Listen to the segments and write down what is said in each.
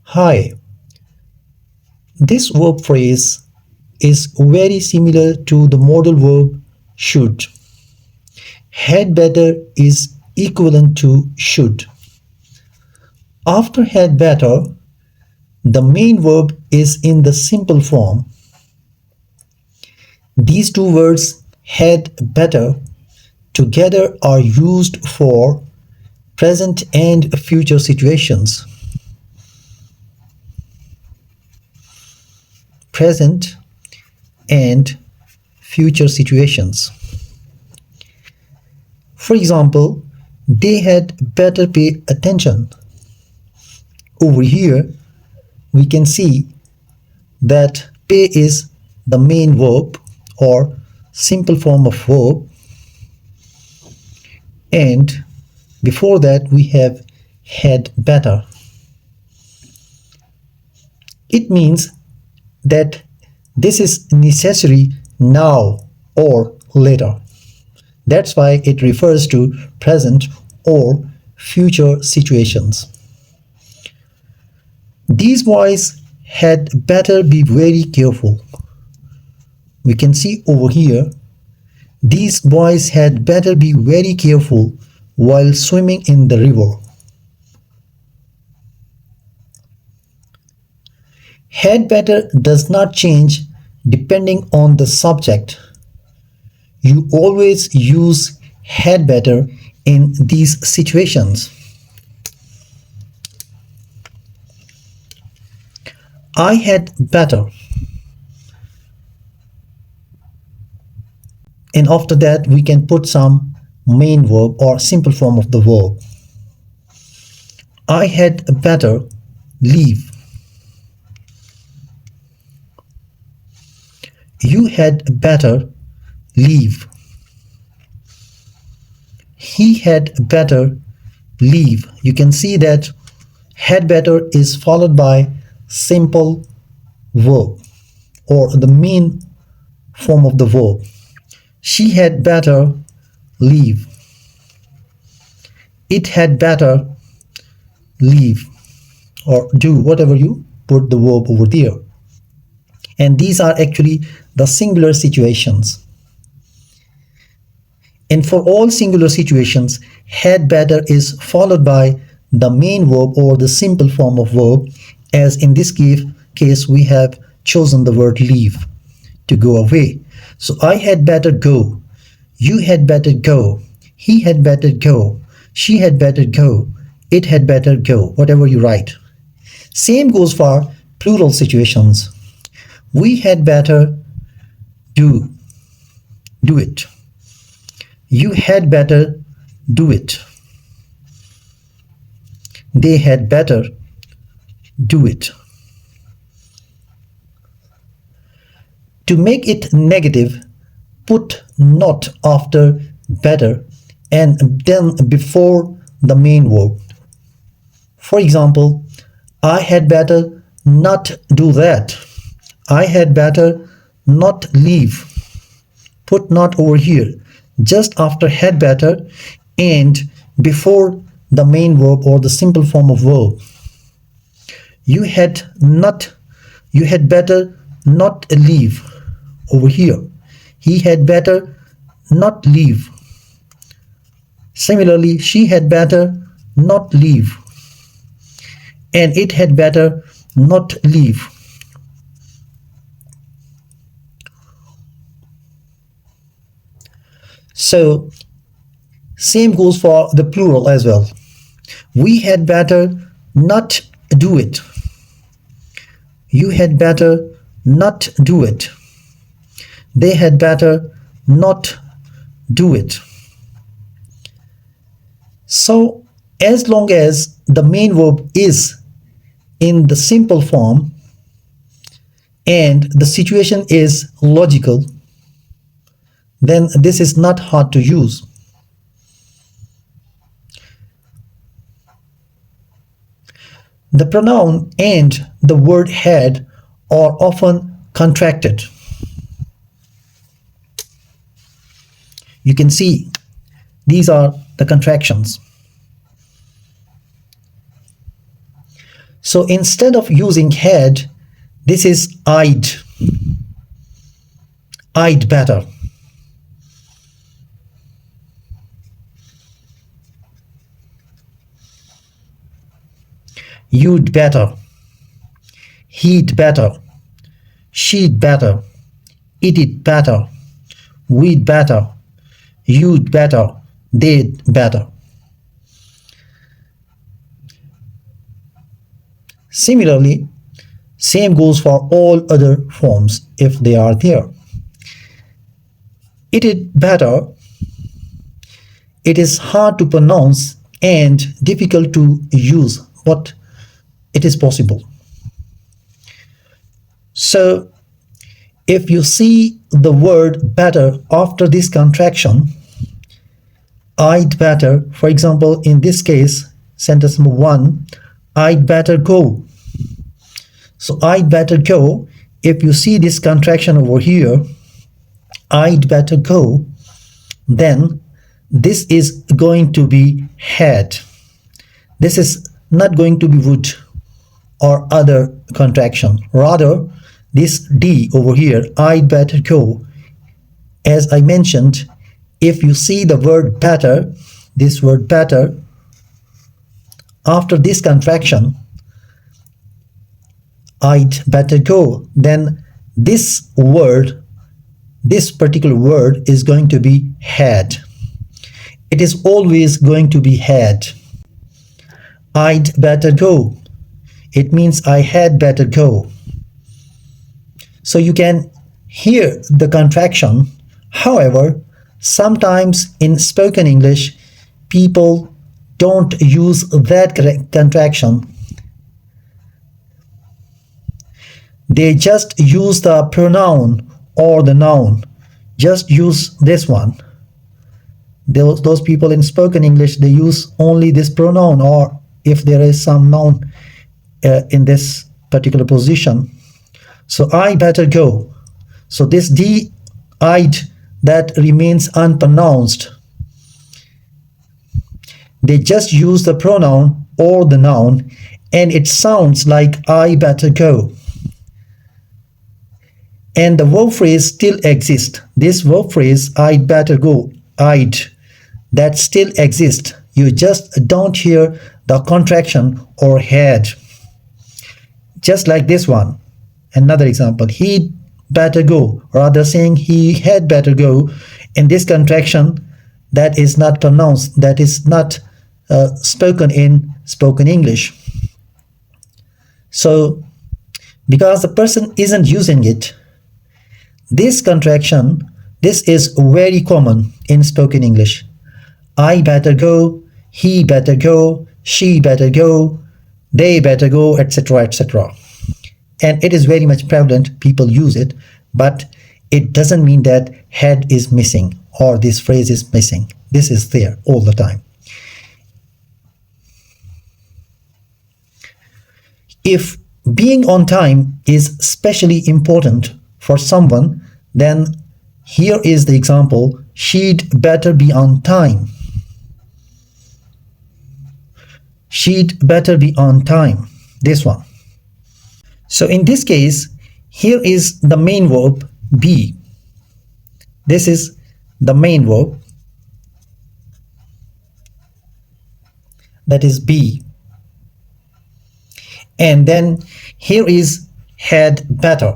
Hi, this verb phrase is very similar to the modal verb should. Had better is equivalent to should. After had better, the main verb is in the simple form. These two words, had better, together are used for present and future situations. Present and future situations. For example, they had better pay attention. Over here, we can see that pay is the main verb or simple form of verb, and before that we have had better. It means that this is necessary now or later. That's why it refers to present or future situations. These boys had better be very careful. We can see over here, these boys had better be very careful while swimming in the river. Had better does not change depending on the subject. You always use had better in these situations. I had better. And after that, we can put some main verb or simple form of the verb. I had better leave. You had better leave. He had better leave. You can see that had better is followed by simple verb or the main form of the verb. She had better leave. It had better leave, or do, whatever you put the verb over there. And these are actually the singular situations. And for all singular situations, had better is followed by the main verb or the simple form of verb, as in this case we have chosen the word leave, to go away. So I had better go. You had better go. He had better go. She had better go. It had better go. Whatever you write. Same goes for plural situations. We had better do it. You had better do it. They had better do it. To make it negative, put not after better and then before the main verb. For example, I had better not do that. I had better not leave. Put not over here, just after had better and before the main verb or the simple form of verb. You had better not leave over here. He had better not leave. Similarly, she had better not leave. And it had better not leave. So, same goes for the plural as well. We had better not do it. You had better not do it. They had better not do it. So, as long as the main verb is in the simple form and the situation is logical, then this is not hard to use. The pronoun and the word had are often contracted. You can see these are the contractions. So instead of using had, this is I'd better. You'd better. He'd better. She'd better. It'd better. We'd better. You'd better. They'd better. Similarly, same goes for all other forms if they are there. It'd better. It is hard to pronounce and difficult to use, but it is possible. So if you see the word better after this contraction, I'd better, for example, in this case, sentence number 1, I'd better go. So I'd better go, if you see this contraction over here, I'd better go, then this is going to be had. This is not going to be would or other contraction. Rather, this D over here, I'd better go. As I mentioned, if you see the word better, this word better, after this contraction, I'd better go, then this word, this particular word is going to be had. It is always going to be had. I'd better go. It means I had better go. So you can hear the contraction. However, sometimes in spoken English, people don't use that contraction. They just use the pronoun or the noun. Just use this one. Those people in spoken English, they use only this pronoun, or if there is some noun in this particular position. So I better go. So this D, I'd, that remains unpronounced. They just use the pronoun or the noun, and it sounds like I better go. And the verb phrase still exists. This verb phrase, I'd better go, I'd, that still exists. You just don't hear the contraction or had. Just like this one. Another example, he'd better go, rather saying he had better go. In this contraction, that is not pronounced, that is not spoken in spoken English. So, because the person isn't using it, this contraction, this is very common in spoken English. I better go, he better go, she better go, they better go, etc., etc. And it is very much prevalent, people use it, but it doesn't mean that had is missing or this phrase is missing. This is there all the time. If being on time is especially important for someone, then here is the example, she'd better be on time. She'd better be on time, this one. So in this case, here is the main verb be. This is the main verb, that is be. And then here is had better.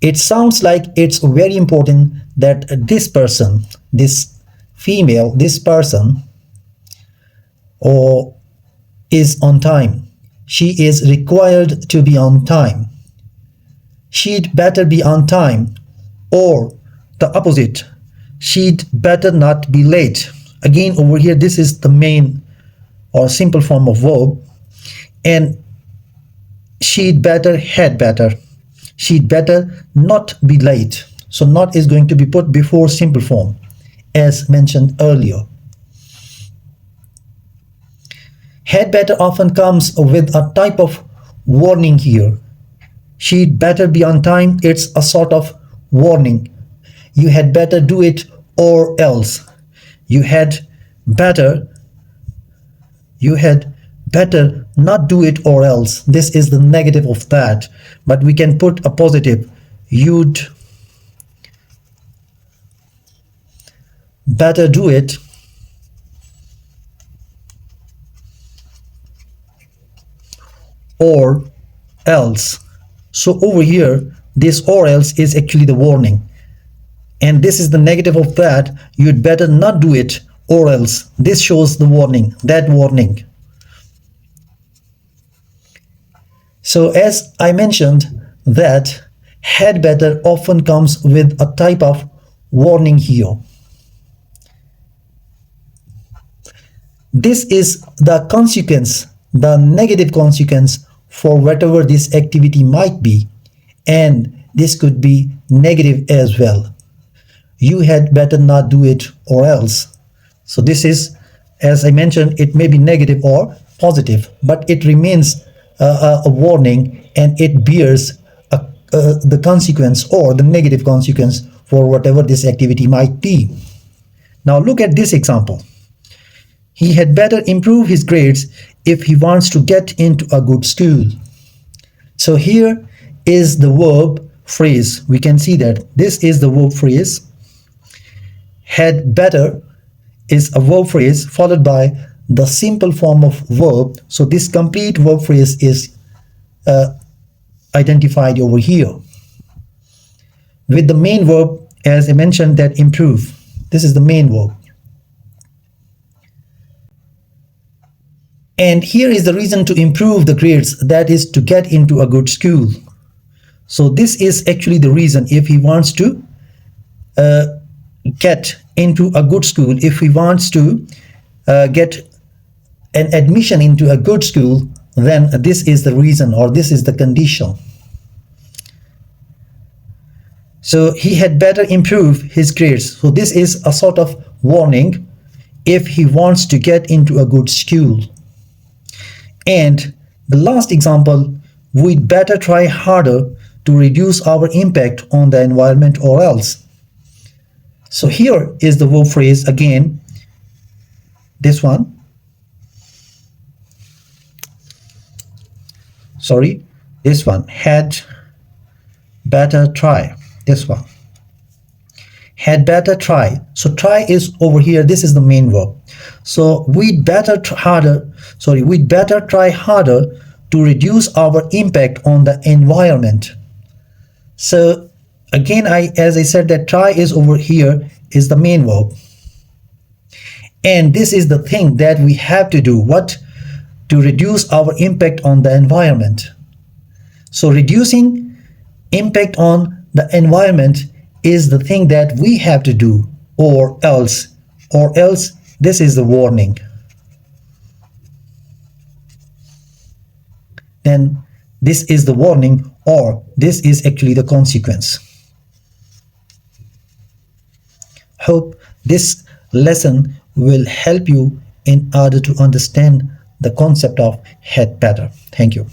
It sounds like it's very important that this person, this female, this person, or is on time. She is required to be on time. She'd better be on time, or the opposite, she'd better not be late. Again, over here, this is the main or simple form of verb, and she'd better, had better. She'd better not be late. So not is going to be put before simple form, as mentioned earlier. Had better often comes with a type of warning here. She'd better be on time. It's a sort of warning. You had better do it or else. You had better better not do it or else. This is the negative of that, but we can put a positive. You'd better do it or else. So over here, this or else is actually the warning, and this is the negative of that. You'd better not do it or else. This shows the warning, that warning. So as I mentioned, that had better often comes with a type of warning here. This is the consequence, the negative consequence for whatever this activity might be, and this could be negative as well. You had better not do it or else. So this is, as I mentioned, it may be negative or positive, but it remains a warning, and it bears the consequence or the negative consequence for whatever this activity might be. Now look at this example. He had better improve his grades if he wants to get into a good school. So here is the verb phrase. We can see that this is the verb phrase. Had better is a verb phrase followed by the simple form of verb. So this complete verb phrase is identified over here with the main verb, as I mentioned, that improve. This is the main verb. And here is the reason to improve the grades, that is to get into a good school. So this is actually the reason. If he wants to get into a good school, if he wants to get an admission into a good school, then this is the reason, or this is the condition. So he had better improve his grades. So this is a sort of warning if he wants to get into a good school. And the last example, we'd better try harder to reduce our impact on the environment or else. So here is the verb phrase again, this one. Sorry, this one, had better try, this one. Had better try. So try is over here, this is the main verb. So we'd better try harder to reduce our impact on the environment. So again, as I said, that try is over here is the main verb. And this is the thing that we have to do, what? To reduce our impact on the environment. So reducing impact on the environment is the thing that we have to do, or else this is the warning. Then this is the warning, or this is actually the consequence. Hope this lesson will help you in order to understand the concept of had better. Thank you.